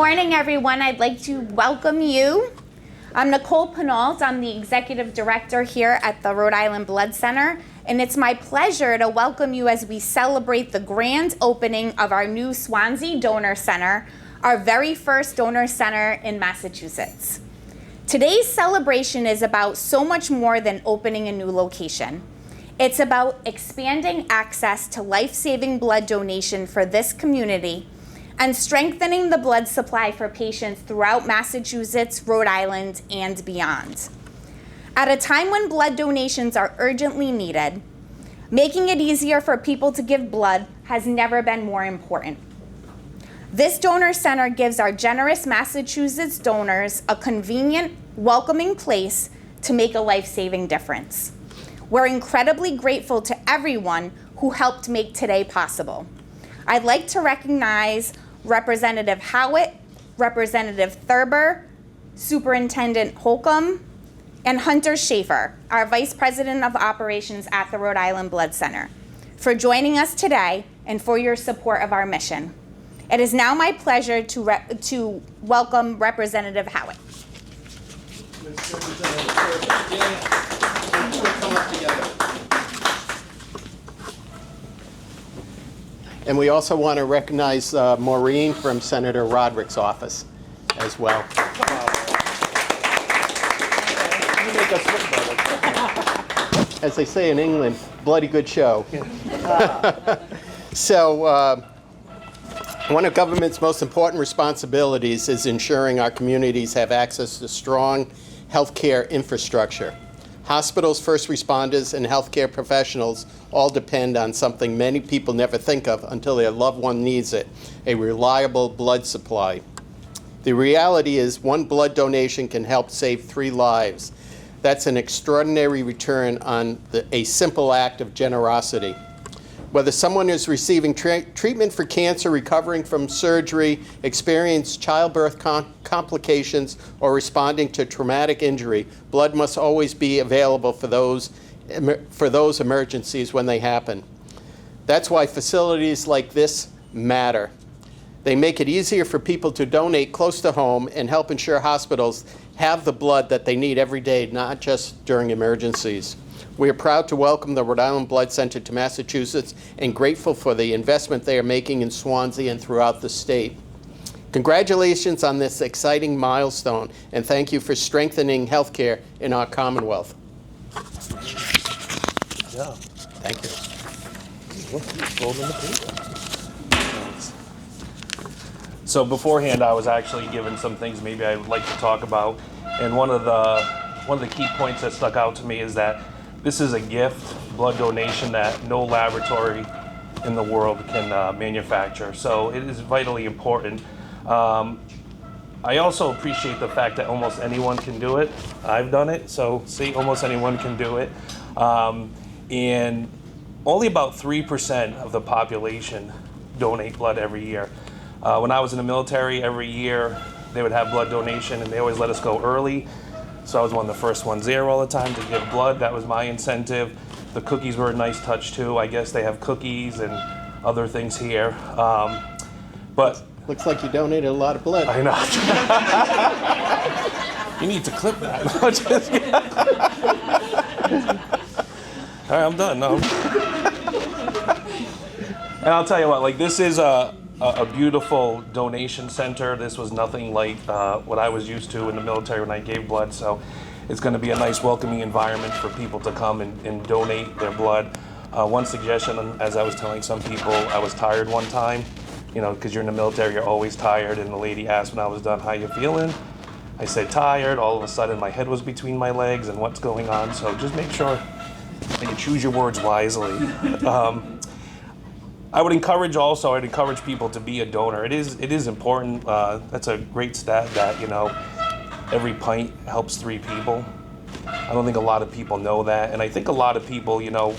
morning, everyone. I'd like to welcome you. I'm Nicole Pinault. I'm the Executive Director here at the Rhode Island Blood Center, and it's my pleasure to welcome you as we celebrate the grand opening of our new Swansea Donor Center, our very first donor center in Massachusetts. Today's celebration is about so much more than opening a new location. It's about expanding access to life-saving blood donation for this community and strengthening the blood supply for patients throughout Massachusetts, Rhode Island, and beyond. At a time when blood donations are urgently needed, making it easier for people to give blood has never been more important. This donor center gives our generous Massachusetts donors a convenient, welcoming place to make a life-saving difference. We're incredibly grateful to everyone who helped make today possible. I'd like to recognize Representative Howitt, Representative Thurber, Superintendent Holcomb, and Hunter Schaefer, our Vice President of Operations at the Rhode Island Blood Center, for joining us today and for your support of our mission. It is now my pleasure to welcome Representative Howitt. And we also want to recognize Maureen from Senator Roderick's office as well. As they say in England, bloody good show. So one of government's most important responsibilities is ensuring our communities have access to strong healthcare infrastructure. Hospitals, first responders, and healthcare professionals all depend on something many people never think of until their loved one needs it: a reliable blood supply. The reality is one blood donation can help save 3 lives. That's an extraordinary return on a simple act of generosity. Whether someone is receiving treatment for cancer, recovering from surgery, experiencing childbirth complications, or responding to traumatic injury, blood must always be available for those emergencies when they happen. That's why facilities like this matter. They make it easier for people to donate close to home and help ensure hospitals have the blood that they need every day, not just during emergencies. We are proud to welcome the Rhode Island Blood Center to Massachusetts and grateful for the investment they are making in Swansea and throughout the state. Congratulations on this exciting milestone, and thank you for strengthening healthcare in our Commonwealth. Yeah. Thank you. So beforehand, I was actually given some things maybe I would like to talk about, and one of the key points that stuck out to me is that this is a gift, blood donation, that no laboratory in the world can manufacture. So it is vitally important. I also appreciate the fact that almost anyone can do it. I've done it, so see, almost anyone can do it. And only about 3% of the population donate blood every year. When I was in the military, every year they would have blood donation, and they always let us go early. So I was one of the first ones there all the time to give blood. That was my incentive. The cookies were a nice touch too. I guess they have cookies and other things here. But Looks like you donated a lot of blood. I know. You need to clip that. All right, I'm done. No. And I'll tell you what, like, this is a beautiful donation center. This was nothing like what I was used to in the military when I gave blood. So it's going to be a nice welcoming environment for people to come and donate their blood. One suggestion, as I was telling some people, I was tired one time, you know, because you're in the military, you're always tired. And the lady asked when I was done, "How you feeling?" I said, "Tired." All of a sudden, my head was between my legs and what's going on. So just make sure that you choose your words wisely. I'd encourage people to be a donor. It is important. That's a great stat that, you know, every pint helps 3 people. I don't think a lot of people know that. And I think a lot of people, you know,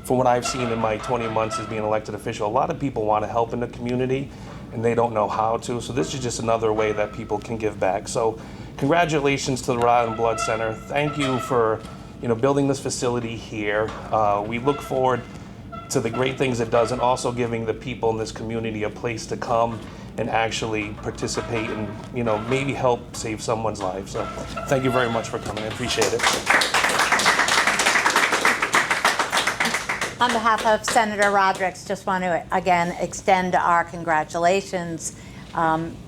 from what I've seen in my 20 months as being an elected official, a lot of people want to help in the community and they don't know how to. So this is just another way that people can give back. So congratulations to the Rhode Island Blood Center. Thank you for, you know, building this facility here. We look forward to the great things it does, and also giving the people in this community a place to come and actually participate and, you know, maybe help save someone's life. So thank you very much for coming. I appreciate it. On behalf of Senator Roderick, just want to again extend our congratulations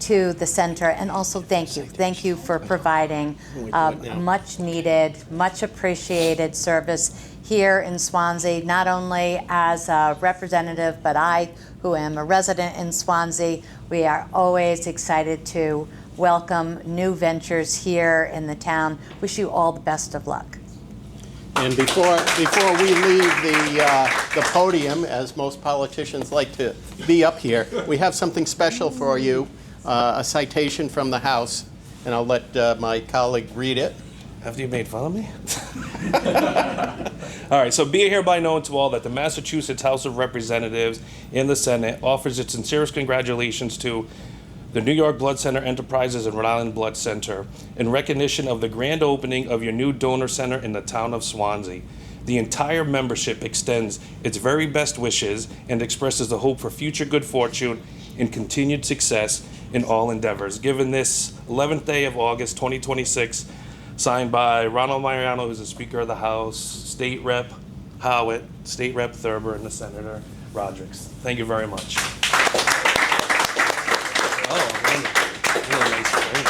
to the center, and also thank you. Thank you for providing much needed, much appreciated service here in Swansea, not only as a representative, but I, who am a resident in Swansea. We are always excited to welcome new ventures here in the town. Wish you all the best of luck. And before we leave the podium, as most politicians like to be up here, we have something special for you, a citation from the House, and I'll let my colleague read it. After you made fun of me? All right, so be it hereby known to all that the Massachusetts House of Representatives and the Senate offers its sincerest congratulations to the New York Blood Center Enterprises and Rhode Island Blood Center in recognition of the grand opening of your new donor center in the town of Swansea. The entire membership extends its very best wishes and expresses the hope for future good fortune and continued success in all endeavors. Given this 11th day of August 2026, signed by Ronald Mariano, who's the Speaker of the House, State Rep Howitt, State Rep Thurber, and the Senator Roderick. Thank you very much. Oh, really nice frame.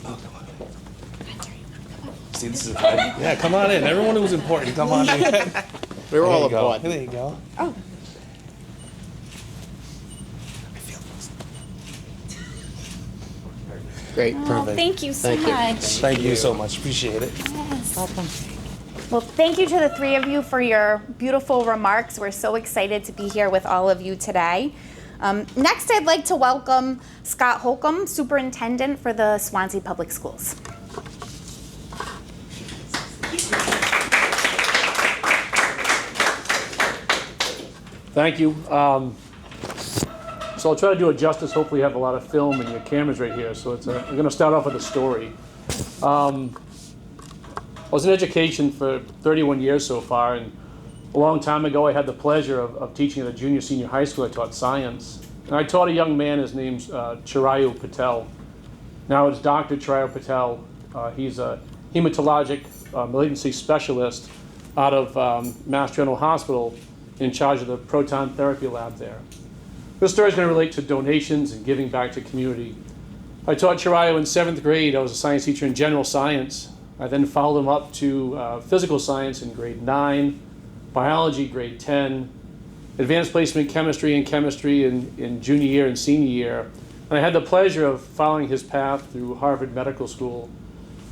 Oh, come on. See, this is yeah, come on in. Everyone who's important, come on in. We're all There you go. aboard. There you go. Oh. I feel this. Great. Oh, thank you so Thank you. much. Thank you so much. Appreciate it. Yes. Welcome. Well, thank you to the three of you for your beautiful remarks. We're so excited to be here with all of you today. Next, I'd like to welcome Scott Holcomb, Superintendent for the Swansea Public Schools. Thank you. So I'll try to do it justice. Hopefully you have a lot of film and your camera's right here. So we're going to start off with a story. I was in education for 31 years so far, and a long time ago I had the pleasure of teaching at a junior senior high school. I taught science. And I taught a young man, his name's Chirayu Patel. Now it's Dr. Chirayu Patel. He's a hematologic malignancy specialist out of Mass General Hospital, in charge of the proton therapy lab there. This story is going to relate to donations and giving back to community. I taught Chirayu in 7th grade. I was a science teacher in general science. I then followed him up to physical science in grade 9, biology grade 10, advanced placement chemistry and chemistry in junior year and senior year. And I had the pleasure of following his path through Harvard Medical School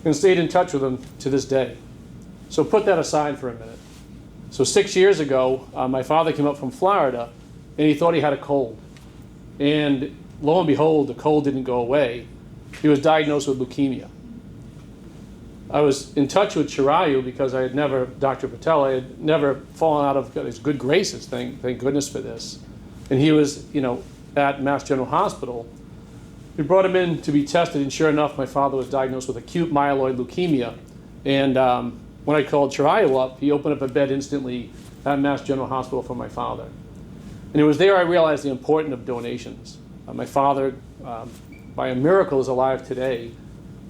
and stayed in touch with him to this day. So put that aside for a minute. So 6 years ago, my father came up from Florida, and he thought he had a cold. And lo and behold, the cold didn't go away. He was diagnosed with leukemia. I was in touch with Chirayu because I had never, Dr. Patel, I had never fallen out of his good graces, thank goodness for this. And he was, at Mass General Hospital. We brought him in to be tested, and sure enough, my father was diagnosed with acute myeloid leukemia. And when I called Chirayu up, he opened up a bed instantly at Mass General Hospital for my father. And it was there I realized the importance of donations. My father, by a miracle, is alive today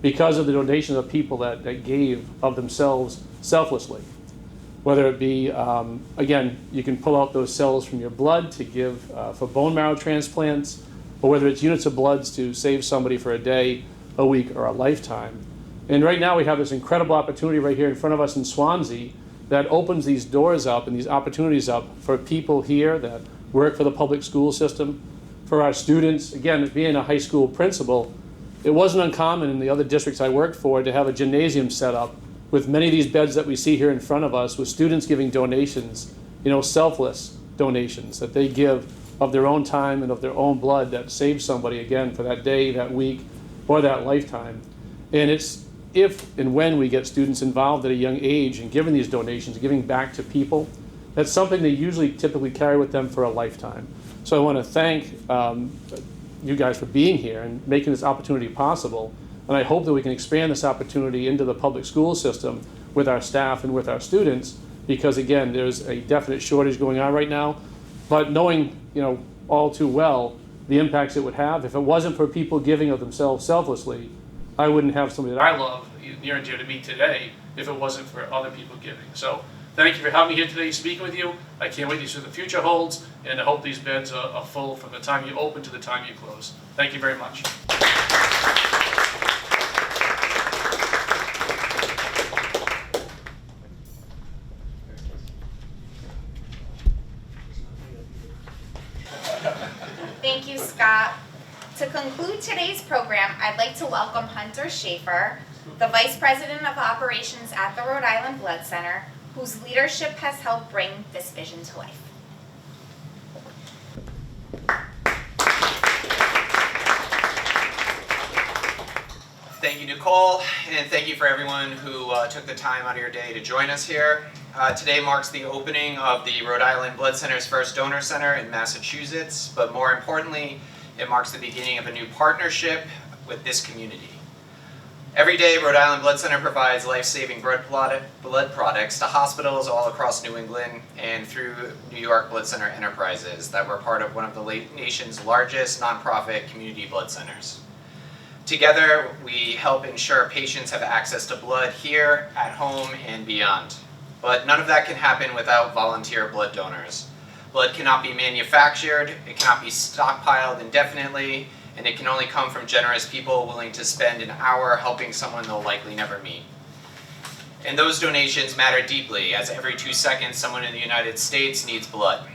because of the donations of people that gave of themselves selflessly. Whether it be, again, you can pull out those cells from your blood to give for bone marrow transplants, or whether it's units of bloods to save somebody for a day, a week, or a lifetime. And right now we have this incredible opportunity right here in front of us in Swansea that opens these doors up and these opportunities up for people here that work for the public school system, for our students. Again, being a high school principal, it wasn't uncommon in the other districts I worked for to have a gymnasium set up with many of these beds that we see here in front of us, with students giving donations, selfless donations that they give of their own time and of their own blood that saves somebody, again, for that day, that week, or that lifetime. And it's if and when we get students involved at a young age and giving these donations, giving back to people, that's something they typically carry with them for a lifetime. So I want to thank you guys for being here and making this opportunity possible. And I hope that we can expand this opportunity into the public school system with our staff and with our students, because again, there's a definite shortage going on right now. But knowing, all too well the impacts it would have. If it wasn't for people giving of themselves selflessly, I wouldn't have somebody that I love near and dear to me today if it wasn't for other people giving. So thank you for having me here today, speaking with you. I can't wait to see what the future holds, and I hope these beds are full from the time you open to the time you close. Thank you very much. Thank you, Scott. To conclude today's program, I'd like to welcome Hunter Schaefer, the Vice President of Operations at the Rhode Island Blood Center, whose leadership has helped bring this vision to life. Thank you, Nicole, and thank you for everyone who took the time out of your day to join us here. Today marks the opening of the Rhode Island Blood Center's first donor center in Massachusetts, but more importantly, it marks the beginning of a new partnership with this community. Every day, Rhode Island Blood Center provides life-saving blood products to hospitals all across New England and through New York Blood Center Enterprises that were part of one of the nation's largest nonprofit community blood centers. Together, we help ensure patients have access to blood here, at home, and beyond. But none of that can happen without volunteer blood donors. Blood cannot be manufactured, it cannot be stockpiled indefinitely, and it can only come from generous people willing to spend an hour helping someone they'll likely never meet. And those donations matter deeply, as every 2 seconds someone in the United States needs blood.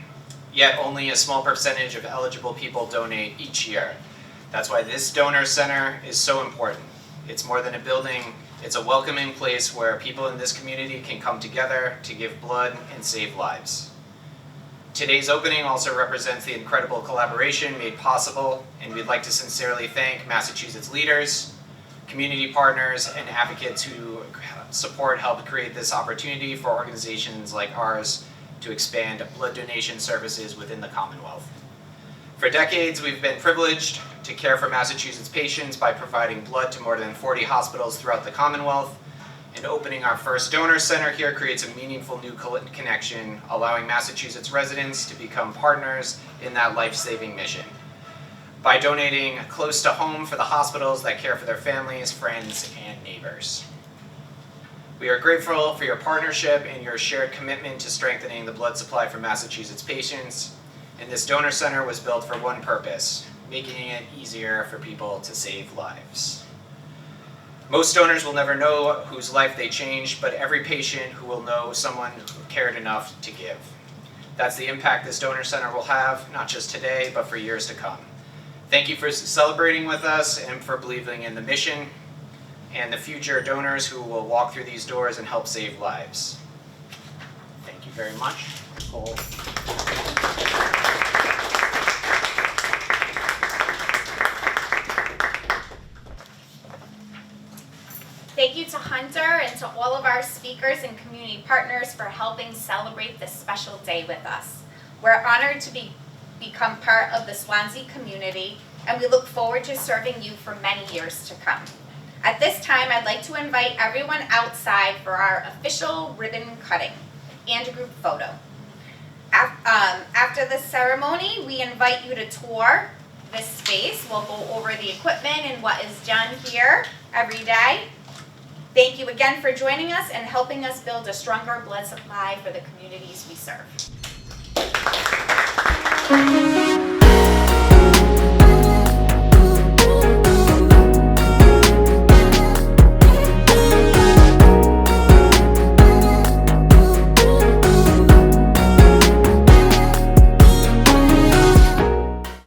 Yet only a small percentage of eligible people donate each year. That's why this donor center is so important. It's more than a building, it's a welcoming place where people in this community can come together to give blood and save lives. Today's opening also represents the incredible collaboration made possible, and we'd like to sincerely thank Massachusetts leaders, community partners, and advocates who helped create this opportunity for organizations like ours to expand blood donation services within the Commonwealth. For decades, we've been privileged to care for Massachusetts patients by providing blood to more than 40 hospitals throughout the Commonwealth, and opening our first donor center here creates a meaningful new connection, allowing Massachusetts residents to become partners in that life-saving mission. By donating close to home for the hospitals that care for their families, friends, and neighbors. We are grateful for your partnership and your shared commitment to strengthening the blood supply for Massachusetts patients. And this donor center was built for one purpose, making it easier for people to save lives. Most donors will never know whose life they changed, but every patient who will know someone who cared enough to give. That's the impact this donor center will have, not just today, but for years to come. Thank you for celebrating with us and for believing in the mission and the future donors who will walk through these doors and help save lives. Thank you very much. Nicole. Thank you to Hunter and to all of our speakers and community partners for helping celebrate this special day with us. We're honored to become part of the Swansea community, and we look forward to serving you for many years to come. At this time, I'd like to invite everyone outside for our official ribbon cutting and group photo. After the ceremony, we invite you to tour this space. We'll go over the equipment and what is done here every day. Thank you again for joining us and helping us build a stronger blood supply for the communities we serve.